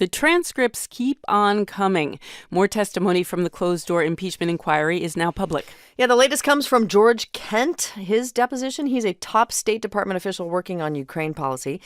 The transcripts keep on coming. More testimony from the closed-door impeachment inquiry is now public. Yeah, the latest comes from George Kent. His deposition, he's a top State Department official working on Ukraine policy.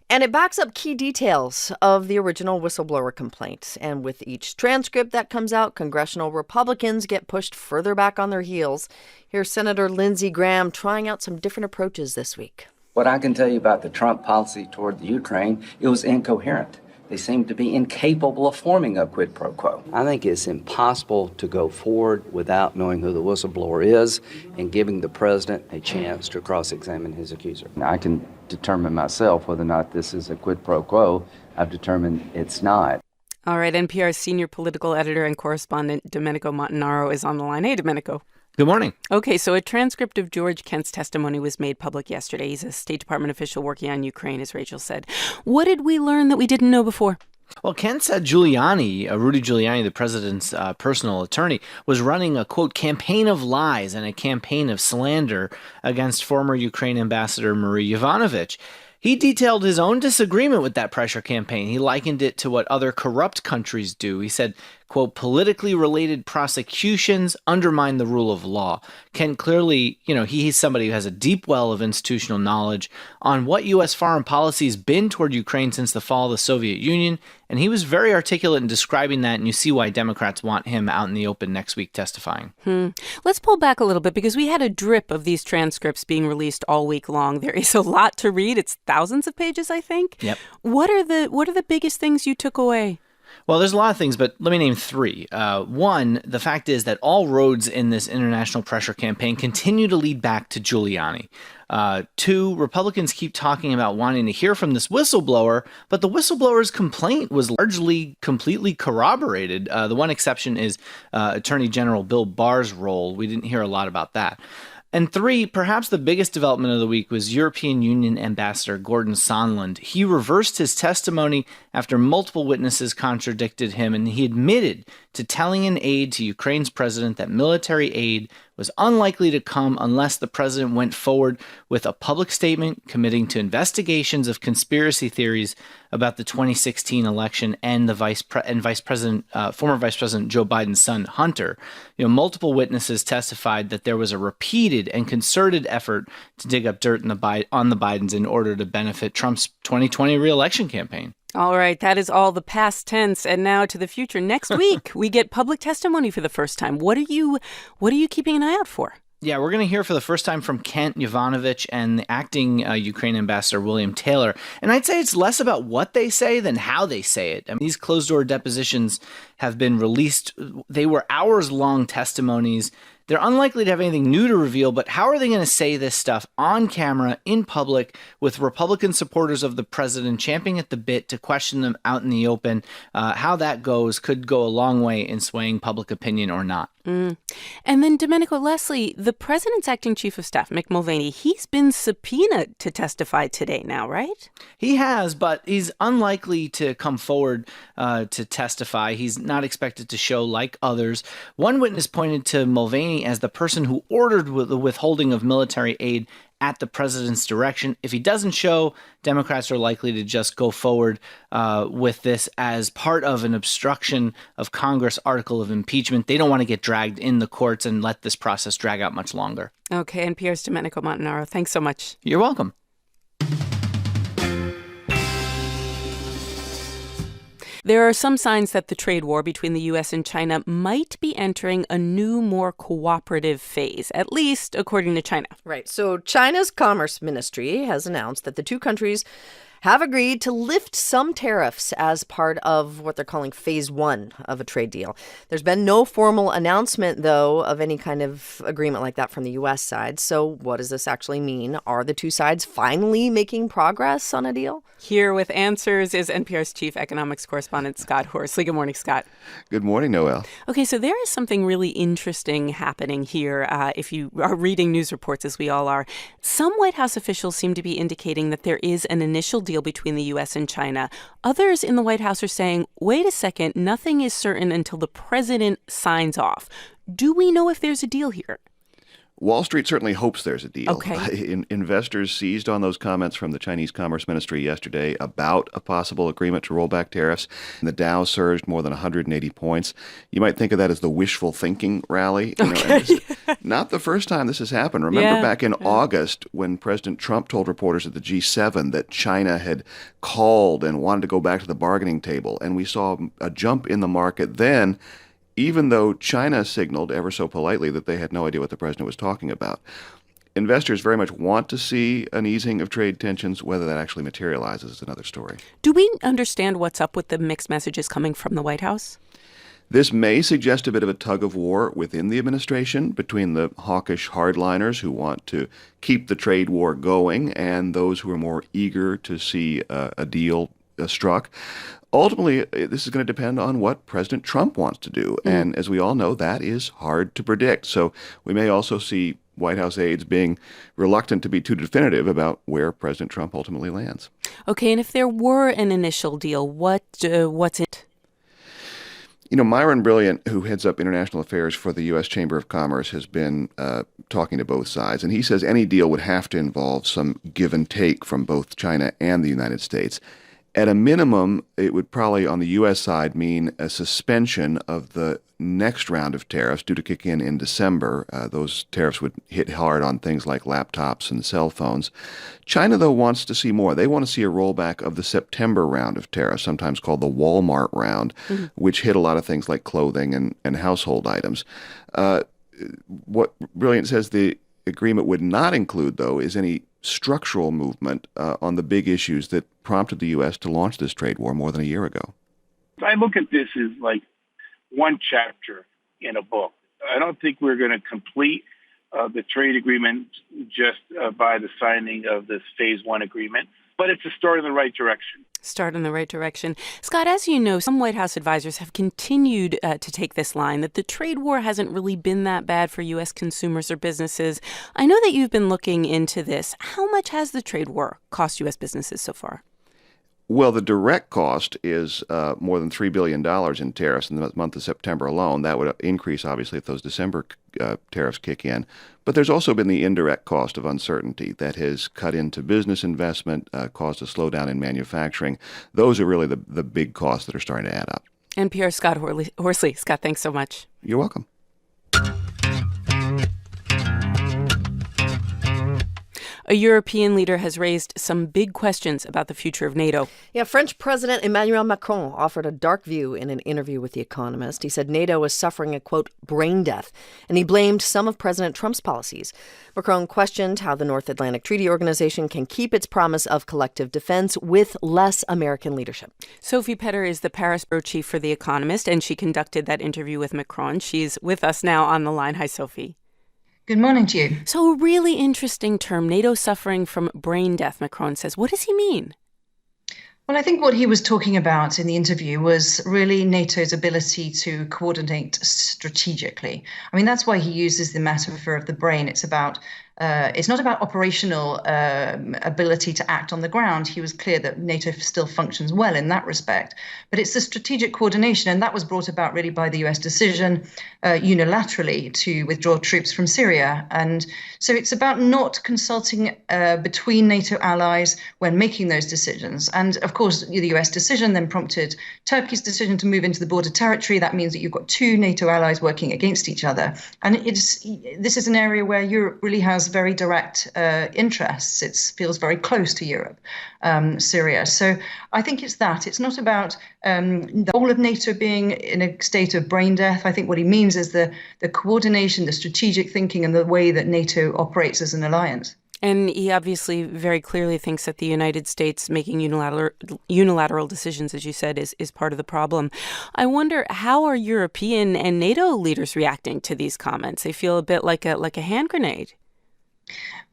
And it backs up key details of the original whistleblower complaint. And with each transcript that comes out, congressional Republicans get pushed further back on their heels. Here's Senator Lindsey Graham trying out some different approaches this week. What I can tell you about the Trump policy toward the Ukraine, it was incoherent. They seem to be incapable of forming a quid pro quo. I think it's impossible to go forward without knowing who the whistleblower is and giving the president a chance to cross-examine his accuser. I can determine myself whether or not this is a quid pro quo. I've determined it's not. All right, NPR's senior political editor and correspondent Domenico Montanaro is on the line. Hey, Domenico. Good morning. Okay, so a transcript of George Kent's testimony was made public yesterday. He's a State Department official working on Ukraine, as Rachel said. What did we learn that we didn't know before? Well, Kent said Giuliani, Rudy Giuliani, the president's personal attorney, was running a, quote, campaign of lies and a campaign of slander against former Ukraine ambassador Marie Yovanovitch. He detailed his own disagreement with that pressure campaign. He likened it to what other corrupt countries do. He said, quote, politically related prosecutions undermine the rule of law. Kent clearly, he's somebody who has a deep well of institutional knowledge on what U.S. foreign policy has been toward Ukraine since the fall of the Soviet Union. And he was very articulate in describing that. And you see why Democrats want him out in the open next week testifying. Let's pull back a little bit because we had a drip of these transcripts being released all week long. There is a lot to read. It's thousands of pages, I think. Yep. What are the biggest things you took away? Well, there's a lot of things, but let me name three. One, the fact is that all roads in this international pressure campaign continue to lead back to Giuliani. Two, Republicans keep talking about wanting to hear from this whistleblower, but the whistleblower's complaint was largely completely corroborated. The one exception is Attorney General Bill Barr's role. We didn't hear a lot about that. And three, perhaps the biggest development of the week was European Union Ambassador Gordon Sondland. He reversed his testimony after multiple witnesses contradicted him, and he admitted to telling an aide to Ukraine's president that military aid was unlikely to come unless the president went forward with a public statement committing to investigations of conspiracy theories about the 2016 election and the former Vice President Joe Biden's son Hunter. Multiple witnesses testified that there was a repeated and concerted effort to dig up dirt on the Bidens in order to benefit Trump's 2020 re-election campaign. All right, that is all the past tense, and now to the future. Next week, we get public testimony for the first time. What are you keeping an eye out for? Yeah, we're going to hear for the first time from Kent, Yovanovitch, and the acting Ukraine ambassador, William Taylor. And I'd say it's less about what they say than how they say it. I mean, these closed-door depositions have been released. They were hours-long testimonies. They're unlikely to have anything new to reveal, but how are they going to say this stuff on camera, in public, with Republican supporters of the president champing at the bit to question them out in the open? How that goes could go a long way in swaying public opinion or not. And then, Domenico, Leslie, the president's acting chief of staff, Mick Mulvaney, he's been subpoenaed to testify today now, right? He has, but he's unlikely to come forward to testify. He's not expected to show like others. One witness pointed to Mulvaney as the person who ordered the withholding of military aid at the president's direction. If he doesn't show, Democrats are likely to just go forward with this as part of an obstruction of Congress article of impeachment. They don't want to get dragged in the courts and let this process drag out much longer. Okay, NPR's Domenico Montanaro, thanks so much. You're welcome. There are some signs that the trade war between the U.S. and China might be entering a new, more cooperative phase, at least according to China. Right. So China's Commerce Ministry has announced that the two countries have agreed to lift some tariffs as part of what they're calling phase one of a trade deal. There's been no formal announcement, though, of any kind of agreement like that from the U.S. side. So what does this actually mean? Are the two sides finally making progress on a deal? Here with answers is NPR's chief economics correspondent, Scott Horsley. Good morning, Scott. Good morning, Noelle. Okay, so there is something really interesting happening here. If you are reading news reports, as we all are, some White House officials seem to be indicating that there is an initial deal between the U.S. and China. Others in the White House are saying, wait a second, nothing is certain until the president signs off. Do we know if there's a deal here? Wall Street certainly hopes there's a deal. Okay. Investors seized on those comments from the Chinese Commerce Ministry yesterday about a possible agreement to roll back tariffs. And the Dow surged more than 180 points. You might think of that as the wishful thinking rally. Okay. Not the first time this has happened. Remember back in August when President Trump told reporters at the G7 that China had called and wanted to go back to the bargaining table. And we saw a jump in the market then, even though China signaled ever so politely that they had no idea what the president was talking about. Investors very much want to see an easing of trade tensions. Whether that actually materializes is another story. Do we understand what's up with the mixed messages coming from the White House? This may suggest a bit of a tug of war within the administration between the hawkish hardliners who want to keep the trade war going and those who are more eager to see a deal struck. Ultimately, this is going to depend on what President Trump wants to do. And as we all know, that is hard to predict. So we may also see White House aides being reluctant to be too definitive about where President Trump ultimately lands. Okay, and if there were an initial deal, what's it? Myron Brilliant, who heads up international affairs for the U.S. Chamber of Commerce, has been talking to both sides. And he says any deal would have to involve some give and take from both China and the United States. At a minimum, it would probably, on the U.S. side, mean a suspension of the next round of tariffs due to kick in December. Those tariffs would hit hard on things like laptops and cell phones. China, though, wants to see more. They want to see a rollback of the September round of tariffs, sometimes called the Walmart round, which hit a lot of things like clothing and household items. What Brilliant says the agreement would not include, though, is any structural movement on the big issues that prompted the U.S. to launch this trade war more than a year ago. I look at this as like one chapter in a book. I don't think we're going to complete the trade agreement just by the signing of this phase one agreement, but it's a start in the right direction. Start in the right direction. Scott, as you know, some White House advisors have continued to take this line that the trade war hasn't really been that bad for U.S. consumers or businesses. I know that you've been looking into this. How much has the trade war cost U.S. businesses so far? Well, the direct cost is more than $3 billion in tariffs in the month of September alone. That would increase, obviously, if those December tariffs kick in. But there's also been the indirect cost of uncertainty that has cut into business investment, caused a slowdown in manufacturing. Those are really the big costs that are starting to add up. NPR's Scott Horsley. Scott, thanks so much. You're welcome. A European leader has raised some big questions about the future of NATO. Yeah, French President Emmanuel Macron offered a dark view in an interview with The Economist. He said NATO is suffering a, quote, brain death, and he blamed some of President Trump's policies. Macron questioned how the North Atlantic Treaty Organization can keep its promise of collective defense with less American leadership. Sophie Petter is the Paris bureau chief for The Economist, and she conducted that interview with Macron. She's with us now on the line. Hi, Sophie. Good morning to you. So a really interesting term, NATO suffering from brain death, Macron says. What does he mean? Well, I think what he was talking about in the interview was really NATO's ability to coordinate strategically. I mean, that's why he uses the metaphor of the brain. It's not about operational ability to act on the ground. He was clear that NATO still functions well in that respect. But it's the strategic coordination, and that was brought about really by the US decision unilaterally to withdraw troops from Syria. And so it's about not consulting between NATO allies when making those decisions. And of course, the US decision then prompted Turkey's decision to move into the border territory. That means that you've got two NATO allies working against each other. And this is an area where Europe really has very direct interests. It feels very close to Europe, Syria. So I think it's that. It's not about the whole of NATO being in a state of brain death. I think what he means is the coordination, the strategic thinking, and the way that NATO operates as an alliance. And he obviously very clearly thinks that the United States making unilateral decisions, as you said, is part of the problem. I wonder, how are European and NATO leaders reacting to these comments? They feel a bit like a hand grenade.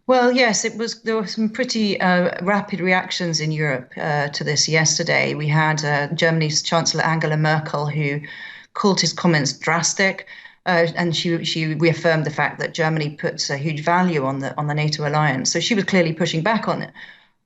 Well, yes, there were some pretty rapid reactions in Europe to this yesterday. We had Germany's Chancellor Angela Merkel, who called his comments drastic. And she reaffirmed the fact that Germany puts a huge value on the NATO alliance. So she was clearly pushing back on it.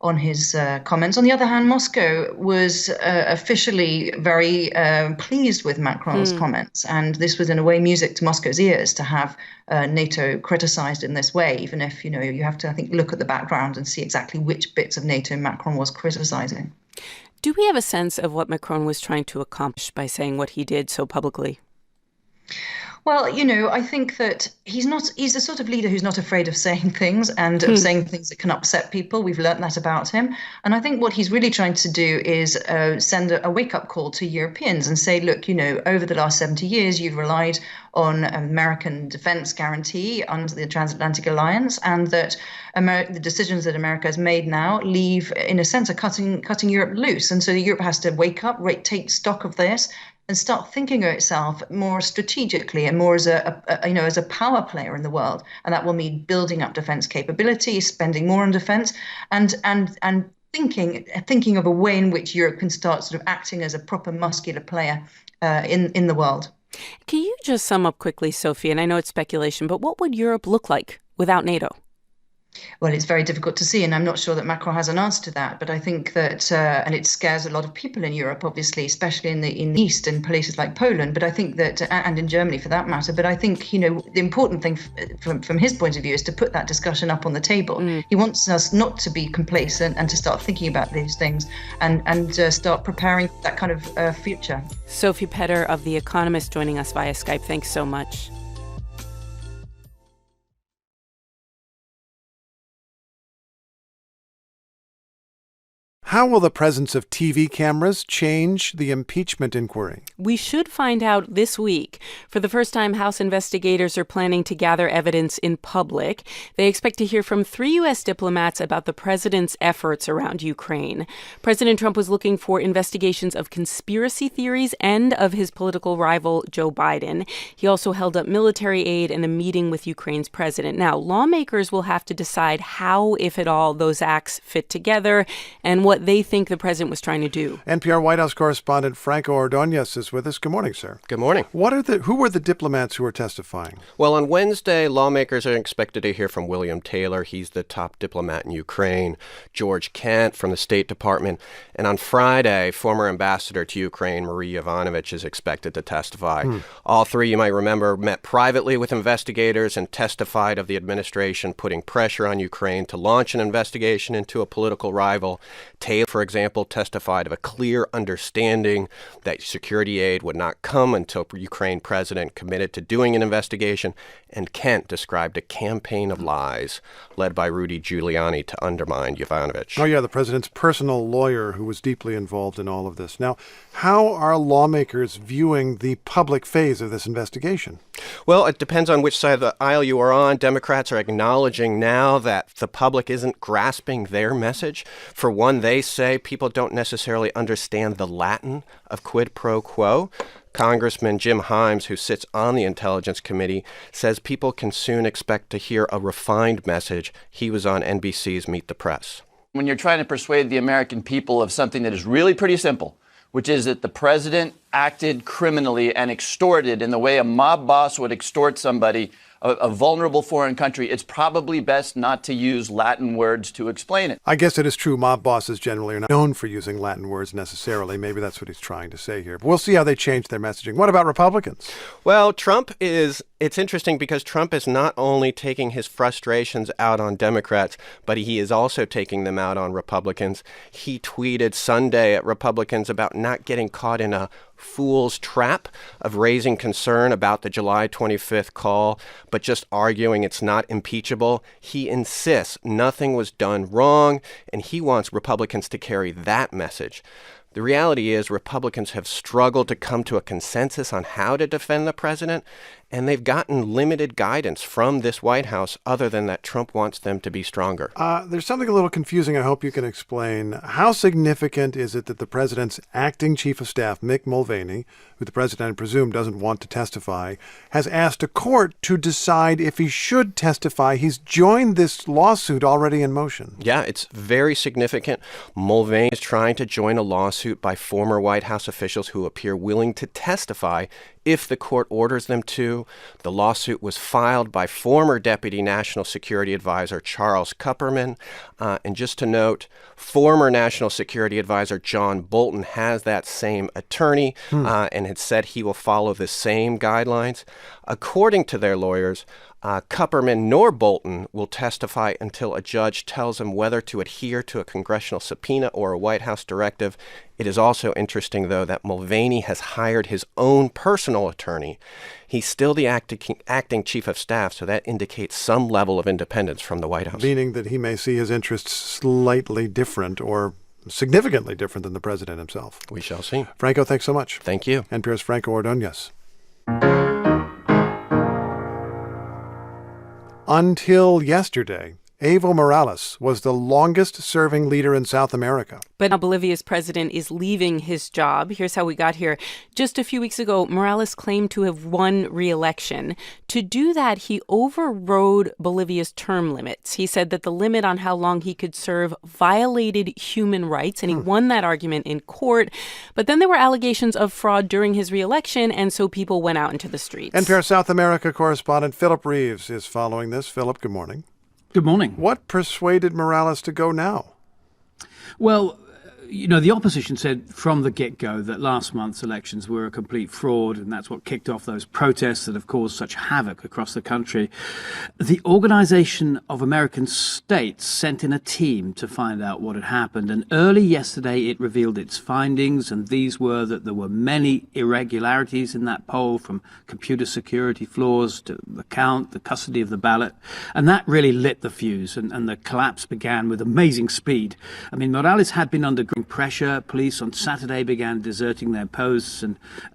on his comments. On the other hand, Moscow was officially very pleased with Macron's comments. And this was, in a way, music to Moscow's ears to have NATO criticized in this way, even if, you have to, I think, look at the background and see exactly which bits of NATO Macron was criticizing. Do we have a sense of what Macron was trying to accomplish by saying what he did so publicly? Well, I think that he's the sort of leader who's not afraid of saying things and of saying things that can upset people. We've learned that about him. And I think what he's really trying to do is send a wake-up call to Europeans and say, look, over the last 70 years, you've relied on American defense guarantee under the transatlantic alliance, and that the decisions that America has made now leave, in a sense, are cutting Europe loose. And so Europe has to wake up, take stock of this, and start thinking of itself more strategically and more as a power player in the world. And that will mean building up defense capability, spending more on defense, and thinking of a way in which Europe can start sort of acting as a proper muscular player in the world. Can you just sum up quickly, Sophie, and I know it's speculation, but what would Europe look like without NATO? Well, it's very difficult to see, and I'm not sure that Macron has an answer to that. But I think that, and it scares a lot of people in Europe, obviously, especially in the East and places like Poland. But I think that, and in Germany for that matter. But I think, the important thing from his point of view is to put that discussion up on the table. He wants us not to be complacent and to start thinking about these things and start preparing that kind of future. Sophie Petter of The Economist joining us via Skype. Thanks so much. How will the presence of TV cameras change the impeachment inquiry? We should find out this week. For the first time, House investigators are planning to gather evidence in public. They expect to hear from 3 U.S. diplomats about the president's efforts around Ukraine. President Trump was looking for investigations of conspiracy theories and of his political rival, Joe Biden. He also held up military aid and a meeting with Ukraine's president. Now, lawmakers will have to decide how, if at all, those acts fit together and what they think the president was trying to do. NPR White House correspondent Franco Ordonez is with us. Good morning, sir. Good morning. Who were the diplomats who were testifying? Well, on Wednesday, lawmakers are expected to hear from William Taylor. He's the top diplomat in Ukraine. George Kent from the State Department. And on Friday, former ambassador to Ukraine, Marie Yovanovitch, is expected to testify. All three, you might remember, met privately with investigators and testified of the administration putting pressure on Ukraine to launch an investigation into a political rival. Taylor, for example, testified of a clear understanding that security aid would not come until Ukraine president committed to doing an investigation. And Kent described a campaign of lies led by Rudy Giuliani to undermine Yovanovitch. Oh, yeah, the president's personal lawyer who was deeply involved in all of this. Now, how are lawmakers viewing the public phase of this investigation? Well, it depends on which side of the aisle you are on. Democrats are acknowledging now that the public isn't grasping their message. For one, they say people don't necessarily understand the Latin of quid pro quo. Congressman Jim Himes, who sits on the Intelligence Committee, says people can soon expect to hear a refined message. He was on NBC's Meet the Press. When you're trying to persuade the American people of something that is really pretty simple, which is that the president acted criminally and extorted in the way a mob boss would extort somebody, a vulnerable foreign country, it's probably best not to use Latin words to explain it. I guess it is true mob bosses generally are not known for using Latin words necessarily. Maybe that's what he's trying to say here. But we'll see how they change their messaging. What about Republicans? Well, it's interesting because Trump is not only taking his frustrations out on Democrats, but he is also taking them out on Republicans. He tweeted Sunday at Republicans about not getting caught in a fool's trap of raising concern about the July 25th call, but just arguing it's not impeachable. He insists nothing was done wrong, and he wants Republicans to carry that message. The reality is Republicans have struggled to come to a consensus on how to defend the president, and they've gotten limited guidance from this White House other than that Trump wants them to be stronger. There's something a little confusing I hope you can explain. How significant is it that the president's acting chief of staff, Mick Mulvaney, who the president, I presume, doesn't want to testify, has asked a court to decide if he should testify? He's joined this lawsuit already in motion. Yeah, it's very significant. Mulvaney is trying to join a lawsuit lawsuit by former White House officials who appear willing to testify if the court orders them to. The lawsuit was filed by former Deputy National Security Advisor Charles Kupperman. And just to note, former National Security Advisor John Bolton has that same attorney and had said he will follow the same guidelines. According to their lawyers, Kupperman nor Bolton will testify until a judge tells them whether to adhere to a congressional subpoena or a White House directive. It is also interesting, though, that Mulvaney has hired his own personal attorney. He's still the acting chief of staff, so that indicates some level of independence from the White House. Meaning that he may see his interests slightly different or significantly different than the president himself. We shall see. Franco, thanks so much. Thank you. NPR's Franco Ordonez. Until yesterday, Evo Morales was the longest-serving leader in South America. But now Bolivia's president is leaving his job. Here's how we got here. Just a few weeks ago, Morales claimed to have won re-election. To do that, he overrode Bolivia's term limits. He said that the limit on how long he could serve violated human rights, and he won that argument in court. But then there were allegations of fraud during his re-election, and so people went out into the streets. NPR South America correspondent Philip Reeves is following this. Philip, good morning. Good morning. What persuaded Morales to go now? Well, the opposition said from the get-go that last month's elections were a complete fraud, and that's what kicked off those protests that have caused such havoc across the country. The Organization of American States sent in a team to find out what had happened, and early yesterday it revealed its findings, and these were that there were many irregularities in that poll, from computer security flaws to the count, the custody of the ballot, and that really lit the fuse, and the collapse began with amazing speed. I mean, Morales had been under pressure. Police on Saturday began deserting their posts,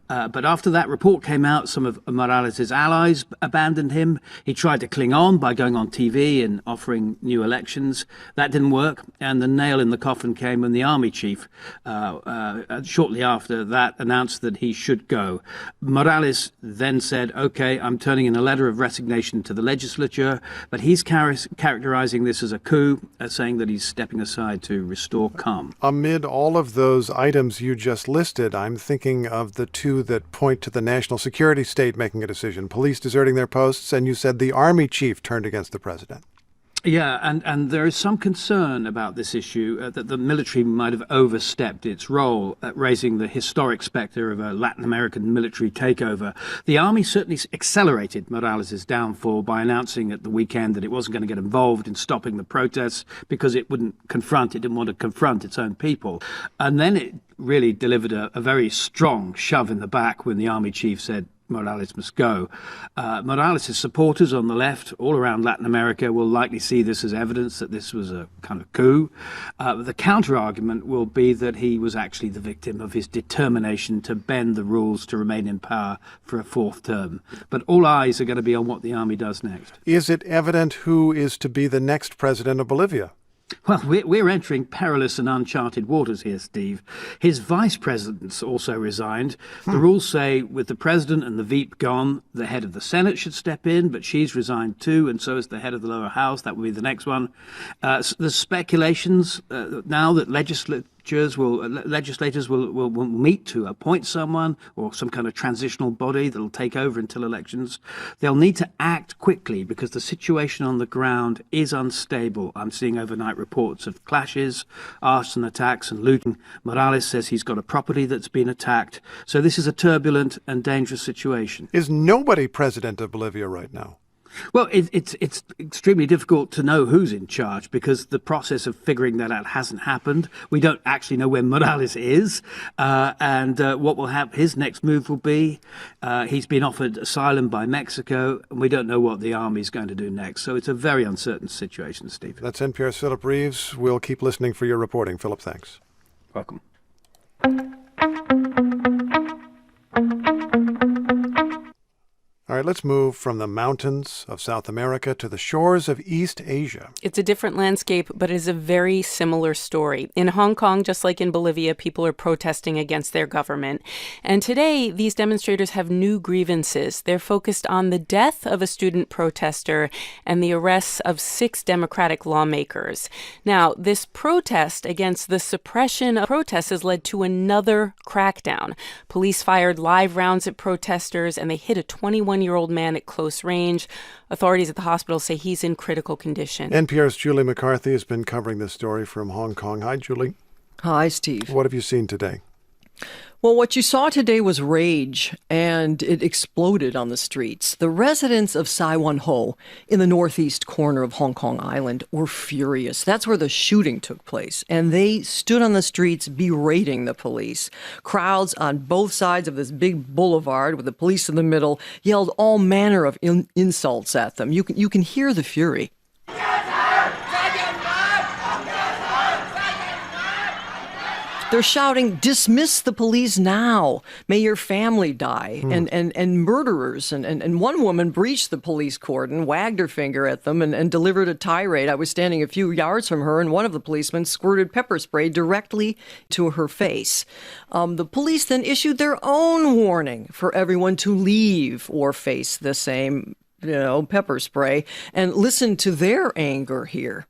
but after that report came out, some of Morales' allies abandoned him. He tried to cling on by going on TV and offering new elections. That didn't work, and the nail in the coffin came when the army chief, shortly after that, announced that he should go. Morales then said, "Okay, I'm turning in a letter of resignation to the legislature," but he's characterizing this as a coup, saying that he's stepping aside to restore calm. Amid all of those items you just listed, I'm thinking of the two that point to the national security state making a decision, police deserting their posts, and you said the army chief turned against the president. Yeah, and there is some concern about this issue that the military might have overstepped its role at raising the historic specter of a Latin American military takeover. The army certainly accelerated Morales' downfall by announcing at the weekend that it wasn't going to get involved in stopping the protests because it didn't want to confront its own people. And then it really delivered a very strong shove in the back when the army chief said Morales must go. Morales' supporters on the left all around Latin America will likely see this as evidence that this was a kind of coup. The counter-argument will be that he was actually the victim of his determination to bend the rules to remain in power for a fourth term. But all eyes are going to be on what the army does next. Is it evident who is to be the next president of Bolivia? Well, we're entering perilous and uncharted waters here, Steve. His vice presidents also resigned. The rules say with the president and the VP gone, the head of the Senate should step in, but she's resigned too, and so is the head of the lower house. That will be the next one. There's speculations now that legislators will meet to appoint someone or some kind of transitional body that'll take over until elections. They'll need to act quickly because the situation on the ground is unstable. I'm seeing overnight reports of clashes, arson attacks and looting. Morales says he's got a property that's been attacked. So this is a turbulent and dangerous situation. Is nobody president of Bolivia right now? Well, it's extremely difficult to know who's in charge because the process of figuring that out hasn't happened. We don't actually know where Morales is and what will happen. His next move will be. He's been offered asylum by Mexico, and we don't know what the army is going to do next. So it's a very uncertain situation, Steve. That's NPR's Philip Reeves. We'll keep listening for your reporting. Philip, thanks. Welcome. All All right, let's move from the mountains of South America to the shores of East Asia. It's a different landscape, but it is a very similar story. In Hong Kong, just like in Bolivia, people are protesting against their government. And today, these demonstrators have new grievances. They're focused on the death of a student protester and the arrests of 6 Democratic lawmakers. Now, this protest against the suppression of protests has led to another crackdown. Police fired live rounds at protesters, and they hit a 21-year-old man at close range. Authorities at the hospital say he's in critical condition. NPR's Julie McCarthy has been covering this story from Hong Kong. Hi, Julie. Hi, Steve. What have you seen today? Well, what you saw today was rage, and it exploded on the streets. The residents of Sai Wan Ho, in the northeast corner of Hong Kong Island, were furious. That's where the shooting took place, and they stood on the streets berating the police. Crowds on both sides of this big boulevard, with the police in the middle, yelled all manner of insults at them. You can hear the fury. They're shouting, "Dismiss the police now. May your family die." And murderers. And one woman breached the police cordon, wagged her finger at them, and delivered a tirade. I was standing a few yards from her, and one of the policemen squirted pepper spray directly to her face. The police then issued their own warning for everyone to leave or face the same, pepper spray. And listen to their anger here.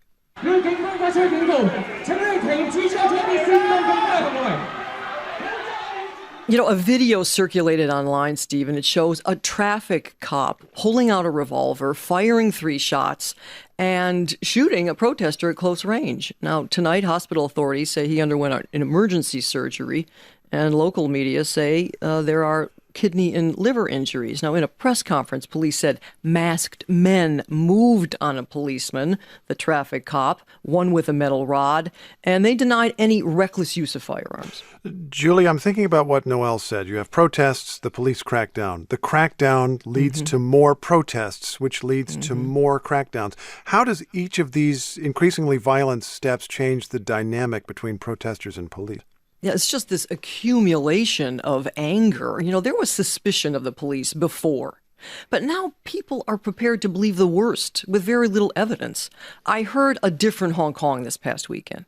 A video circulated online, Steve, and it shows a traffic cop pulling out a revolver, firing 3 shots, and shooting a protester at close range. Now, tonight, hospital authorities say he underwent an emergency surgery, and local media say there are kidney and liver injuries. Now, in a press conference, police said masked men moved on a policeman, the traffic cop, one with a metal rod, and they denied any reckless use of firearms. Julie, I'm thinking about what Noel said. You have protests, the police crack down. The crackdown leads to more protests, which leads to more crackdowns. How does each of these increasingly violent steps change the dynamic between protesters and police? Yeah, it's just this accumulation of anger. There was suspicion of the police before, but now people are prepared to believe the worst with very little evidence. I heard a different Hong Kong this past weekend.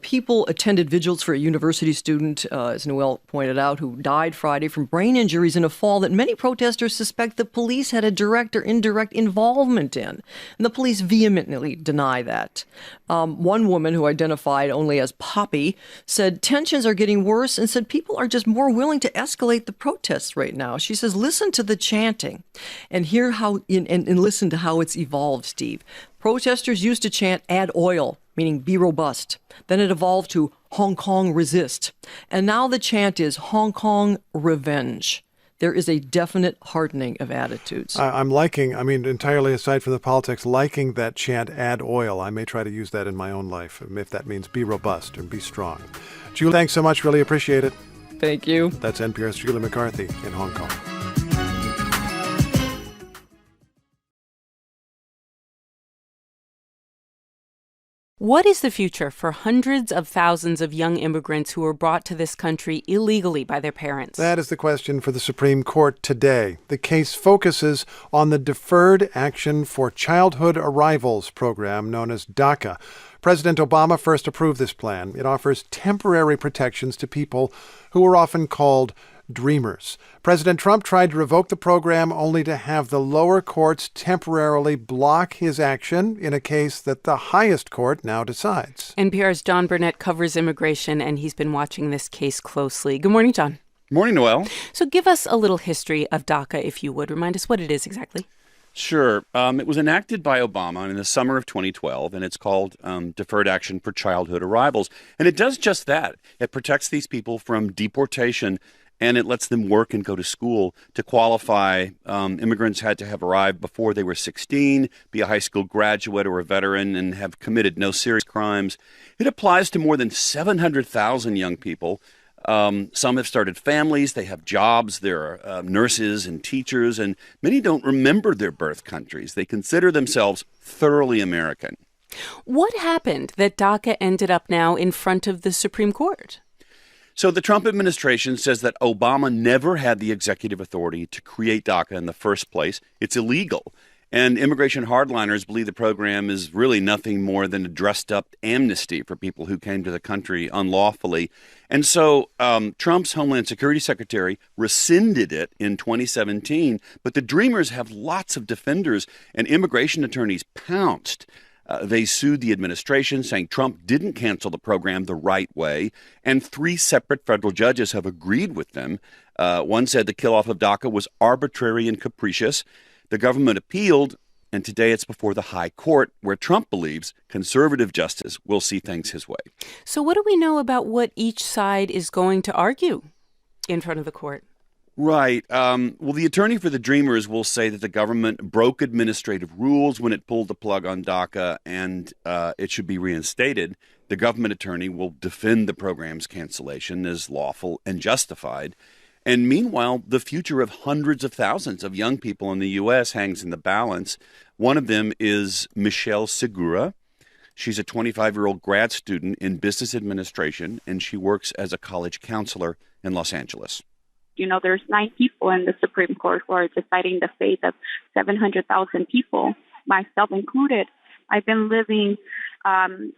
People attended vigils for a university student, as Noel pointed out, who died Friday from brain injuries in a fall that many protesters suspect the police had a direct or indirect involvement in. And the police vehemently deny that. One woman who identified only as Poppy said tensions are getting worse and said people are just more willing to escalate the protests right now. She says, listen to the chanting and hear how and listen to how it's evolved, Steve. Protesters used to chant, "Add oil," meaning be robust. Then it evolved to Hong Kong resist. And now the chant is Hong Kong revenge. There is a definite hardening of attitudes. I'm liking, entirely aside from the politics, liking that chant, "Add oil." I may try to use that in my own life, if that means be robust and be strong. Julie, thanks so much. Really appreciate it. Thank you. That's NPR's Julie McCarthy in Hong Kong. What is the future for hundreds of thousands of young immigrants who were brought to this country illegally by their parents? That is the question for the Supreme Court today. The case focuses on the Deferred Action for Childhood Arrivals program known as DACA. President Obama first approved this plan. It offers temporary protections to people who are often called dreamers. President Trump tried to revoke the program only to have the lower courts temporarily block his action in a case that the highest court now decides. NPR's John Burnett covers immigration, and he's been watching this case closely. Good morning, John. Morning, Noel. So give us a little history of DACA, if you would. Remind us what it is exactly. Sure. It was enacted by Obama in the summer of 2012, and it's called Deferred Action for Childhood Arrivals. And it does just that. It protects these people from deportation, and it lets them work and go to school. To qualify, immigrants had to have arrived before they were 16, be a high school graduate or a veteran, and have committed no serious crimes. It applies to more than 700,000 young people. Some have started families, they have jobs, there are nurses and teachers, and many don't remember their birth countries. They consider themselves thoroughly American. What happened that DACA ended up now in front of the Supreme Court? So the Trump administration says that Obama never had the executive authority to create DACA in the first place. It's illegal. And immigration hardliners believe the program is really nothing more than a dressed-up amnesty for people who came to the country unlawfully. And so Trump's Homeland Security Secretary rescinded it in 2017, but the Dreamers have lots of defenders, and immigration attorneys pounced. They sued the administration, saying Trump didn't cancel the program the right way, and 3 separate federal judges have agreed with them. One said the kill-off of DACA was arbitrary and capricious. The government appealed, and today it's before the high court, where Trump believes conservative justice will see things his way. So what do we know about what each side is going to argue in front of the court? Right. Well, the attorney for the Dreamers will say that the government broke administrative rules when it pulled the plug on DACA, and it should be reinstated. The government attorney will defend the program's cancellation as lawful and justified. And meanwhile, the future of hundreds of thousands of young people in the U.S. hangs in the balance. One of them is Michelle Segura. She's a 25-year-old grad student in business administration, and she works as a college counselor in Los Angeles. You know, there's 9 people in the Supreme Court who are deciding the fate of 700,000 people, myself included. I've been living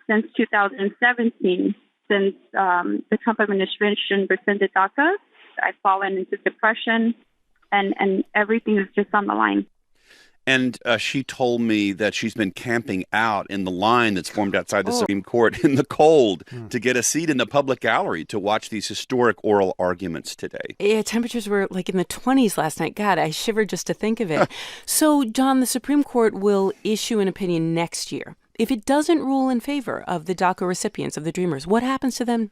since 2017, since the Trump administration rescinded DACA. I've fallen into depression, and everything is just on the line. And she told me that she's been camping out in the line that's formed outside the Supreme Court in the cold to get a seat in the public gallery to watch these historic oral arguments today. Yeah, temperatures were like in the 20s last night. God, I shivered just to think of it. So, John, the Supreme Court will issue an opinion next year. If it doesn't rule in favor of the DACA recipients, of the Dreamers, what happens to them?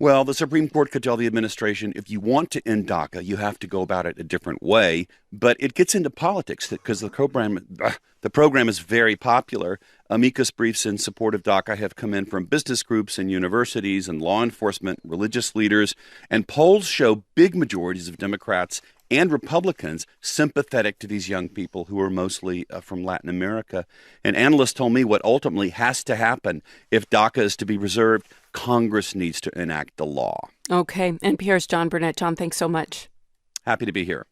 Well, the Supreme Court could tell the administration, if you want to end DACA, you have to go about it a different way. But it gets into politics because the program is very popular. Amicus briefs in support of DACA have come in from business groups and universities and law enforcement, religious leaders. And polls show big majorities of Democrats and Republicans sympathetic to these young people who are mostly from Latin America. And analysts told me what ultimately has to happen if DACA is to be reserved, Congress needs to enact the law. Okay. NPR's John Burnett. John, thanks so much. Happy to be here.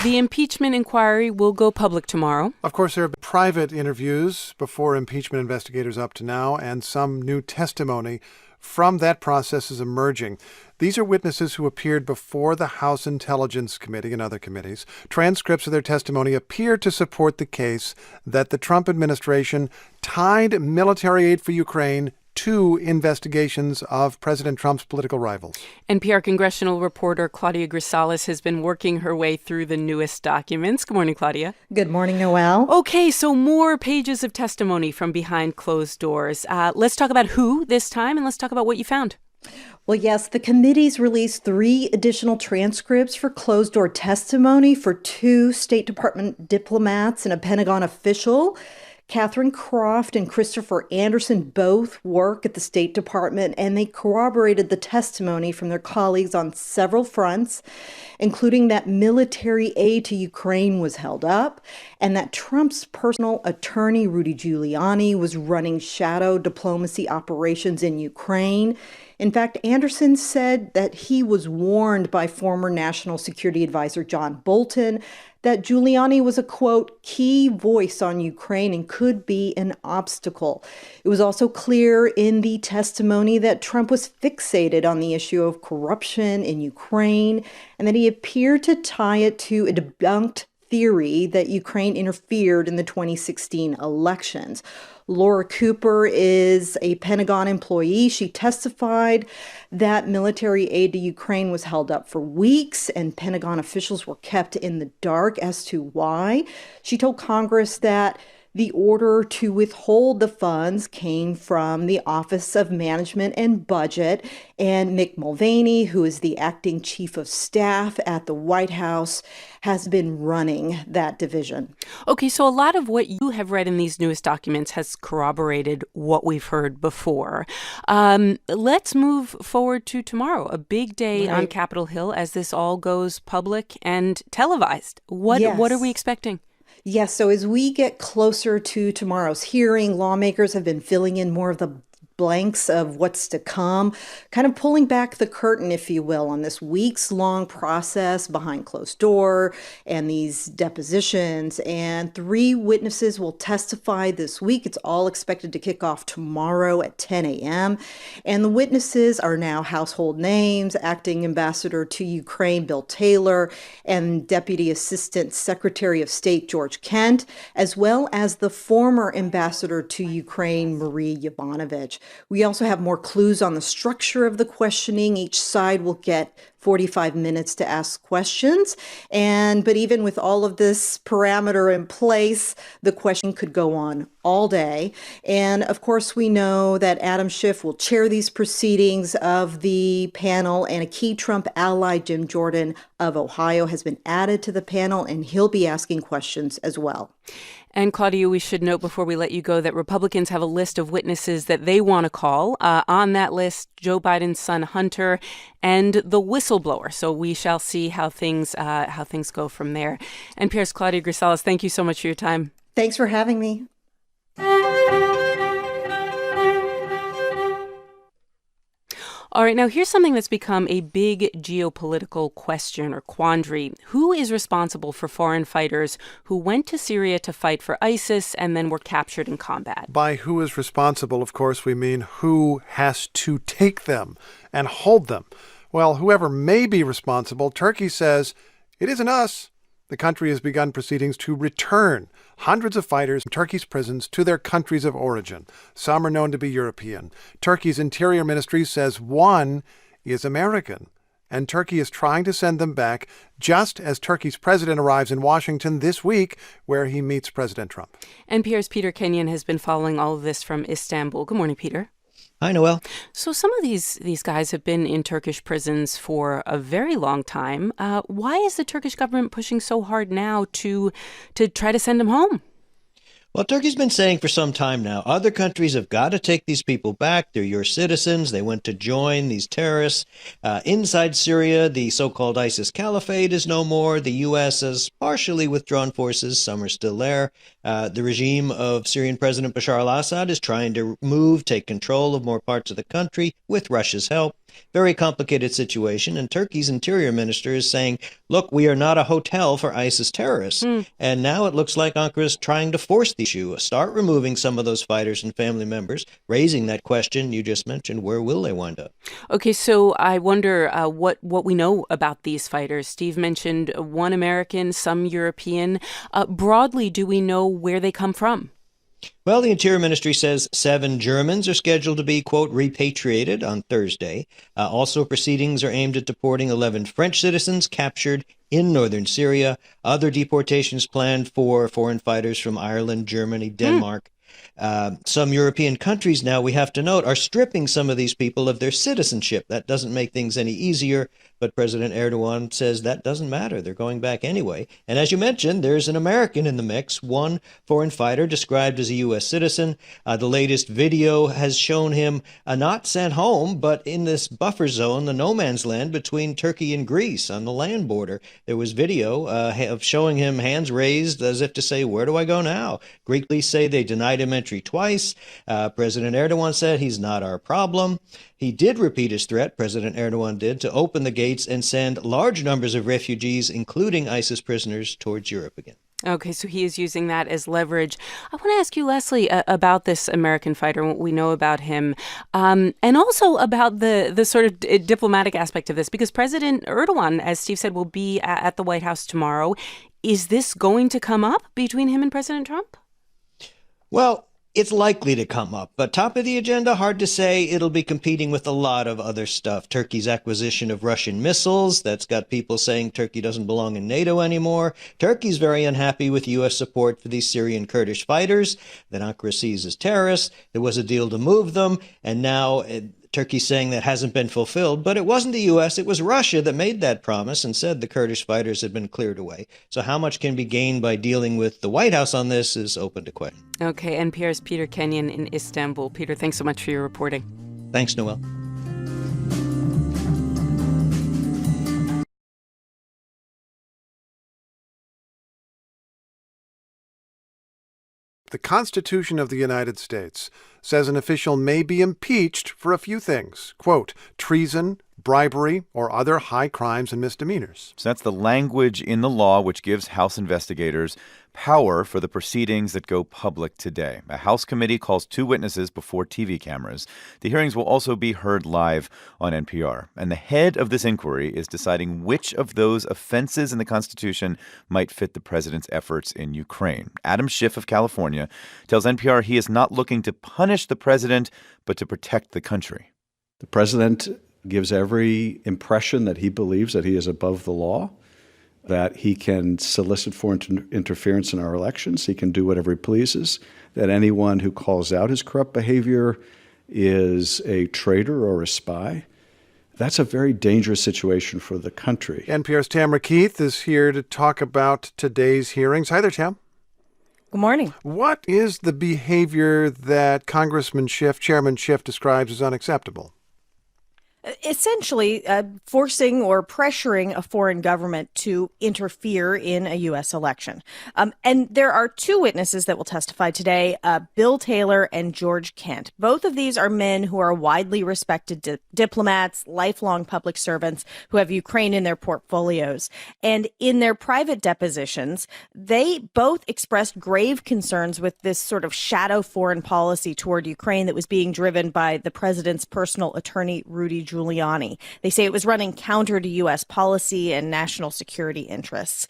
The impeachment inquiry will go public tomorrow. Of course, there have been private interviews before impeachment investigators up to now, and some new testimony from that process is emerging. These are witnesses who appeared before the House Intelligence Committee and other committees. Transcripts of their testimony appear to support the case that the Trump administration tied military aid for Ukraine to investigations of President Trump's political rivals. NPR congressional reporter Claudia Grisales has been working her way through the newest documents. Good morning, Claudia. Good morning, Noelle. Okay, so more pages of testimony from behind closed doors. Let's talk about who this time, and let's talk about what you found. Well, yes, the committees released 3 additional transcripts for closed-door testimony for 2 State Department diplomats and a Pentagon official. Catherine Croft and Christopher Anderson both work at the State Department, and they corroborated the testimony from their colleagues on several fronts, including that military aid to Ukraine was held up and that Trump's personal attorney, Rudy Giuliani, was running shadow diplomacy operations in Ukraine. In fact, Anderson said that he was warned by former National Security Advisor John Bolton that Giuliani was a, quote, key voice on Ukraine and could be an obstacle. It was also clear in the testimony that Trump was fixated on the issue of corruption in Ukraine and that he appeared to tie it to a debunked theory that Ukraine interfered in the 2016 elections. Laura Cooper is a Pentagon employee. She testified that military aid to Ukraine was held up for weeks and Pentagon officials were kept in the dark as to why. She told Congress that the order to withhold the funds came from the Office of Management and Budget, and Mick Mulvaney, who is the acting chief of staff at the White House, has been running that division. Okay, so a lot of what you have read in these newest documents has corroborated what we've heard before. Let's move forward to tomorrow, a big day on Capitol Hill as this all goes public and televised. What are we expecting? Yes, so as we get closer to tomorrow's hearing, lawmakers have been filling in more of the blanks of what's to come, kind of pulling back the curtain, if you will, on this weeks-long process behind closed door and these depositions. And 3 witnesses will testify this week. It's all expected to kick off tomorrow at 10 a.m. And the witnesses are now household names: Acting Ambassador to Ukraine Bill Taylor and Deputy Assistant Secretary of State George Kent, as well as the former Ambassador to Ukraine Marie Yovanovitch. We also have more clues on the structure of the questioning. Each side will get 45 minutes to ask questions. But even with all of this parameter in place, the question could go on all day. And of course, we know that Adam Schiff will chair these proceedings of the panel, and a key Trump ally, Jim Jordan of Ohio, has been added to the panel, and he'll be asking questions as well. And Claudia, we should note before we let you go that Republicans have a list of witnesses that they want to call. On that list, Joe Biden's son Hunter and the whistleblower. So we shall see how things go from there. NPR's Claudia Grisales, thank you so much for your time. Thanks for having me. All right, now here's something that's become a big geopolitical question or quandary. Who is responsible for foreign fighters who went to Syria to fight for ISIS and then were captured in combat? By who is responsible, of course, we mean who has to take them and hold them. Well, whoever may be responsible, Turkey says it isn't us. The country has begun proceedings to return hundreds of fighters from Turkey's prisons to their countries of origin. Some are known to be European. Turkey's Interior Ministry says one is American, and Turkey is trying to send them back just as Turkey's president arrives in Washington this week, where he meets President Trump. NPR's Peter Kenyon has been following all of this from Istanbul. Good morning, Peter. Hi, Noel. So some of these guys have been in Turkish prisons for a very long time. Why is the Turkish government pushing so hard now to try to send them home? Well, Turkey's been saying for some time now, other countries have got to take these people back. They're your citizens. They went to join these terrorists. Inside Syria, the so-called ISIS caliphate is no more. The U.S. has partially withdrawn forces. Some are still there. The regime of Syrian President Bashar al-Assad is trying to take control of more parts of the country with Russia's help. Very complicated situation, and Turkey's interior minister is saying, look, we are not a hotel for ISIS terrorists. And now it looks like Ankara is trying to force the issue, start removing some of those fighters and family members, raising that question you just mentioned, where will they wind up? Okay, so I wonder what we know about these fighters. Steve mentioned one American, some European. Broadly, do we know where they come from? Well, the Interior Ministry says 7 Germans are scheduled to be, quote, repatriated on Thursday. Also, proceedings are aimed at deporting 11 French citizens captured in northern Syria. Other deportations planned for foreign fighters from Ireland, Germany, Denmark. Some European countries now, we have to note, are stripping some of these people of their citizenship. That doesn't make things any easier, but President Erdogan says that doesn't matter. They're going back anyway. And as you mentioned, there's an American in the mix, one foreign fighter described as a U.S. citizen. The latest video has shown him not sent home, but in this buffer zone, the no man's land between Turkey and Greece on the land border. There was video of showing him hands raised as if to say, where do I go now? Greek police say they denied him entry twice. President Erdogan said he's not our problem. He did repeat his threat, President Erdogan did, to open the gates and send large numbers of refugees, including ISIS prisoners, towards Europe again. Okay, so he is using that as leverage. I want to ask you, Leslie, about this American fighter, what we know about him, and also about the sort of diplomatic aspect of this, because President Erdogan, as Steve said, will be at the White House tomorrow. Is this going to come up between him and President Trump? Well, it's likely to come up, but top of the agenda, hard to say. It'll be competing with a lot of other stuff. Turkey's acquisition of Russian missiles, that's got people saying Turkey doesn't belong in NATO anymore. Turkey's very unhappy with U.S. support for these Syrian Kurdish fighters that Ankara sees as terrorists. There was a deal to move them, and now Turkey's saying that hasn't been fulfilled, but it wasn't the U.S., it was Russia that made that promise and said the Kurdish fighters had been cleared away. So how much can be gained by dealing with the White House on this is open to question. Okay, NPR's Peter Kenyon in Istanbul. Peter, thanks so much for your reporting. Thanks, Noel. The Constitution of the United States says an official may be impeached for a few things. Quote, treason, bribery, or other high crimes and misdemeanors. So that's the language in the law which gives House investigators power for the proceedings that go public today. A House committee calls 2 witnesses before TV cameras. The hearings will also be heard live on NPR. And the head of this inquiry is deciding which of those offenses in the Constitution might fit the president's efforts in Ukraine. Adam Schiff of California tells NPR he is not looking to punish the president, but to protect the country. The president gives every impression that he believes that he is above the law, that he can solicit foreign interference in our elections, he can do whatever he pleases, that anyone who calls out his corrupt behavior is a traitor or a spy. That's a very dangerous situation for the country. NPR's Tamara Keith is here to talk about today's hearings. Hi there, Tam. Good morning. What is the behavior that Chairman Schiff describes as unacceptable? Essentially, forcing or pressuring a foreign government to interfere in a U.S. election. And there are 2 witnesses that will testify today, Bill Taylor and George Kent. Both of these are men who are widely respected diplomats, lifelong public servants who have Ukraine in their portfolios. And in their private depositions, they both expressed grave concerns with this sort of shadow foreign policy toward Ukraine that was being driven by the president's personal attorney, Rudy Giuliani. They say it was running counter to U.S. policy and national security interests.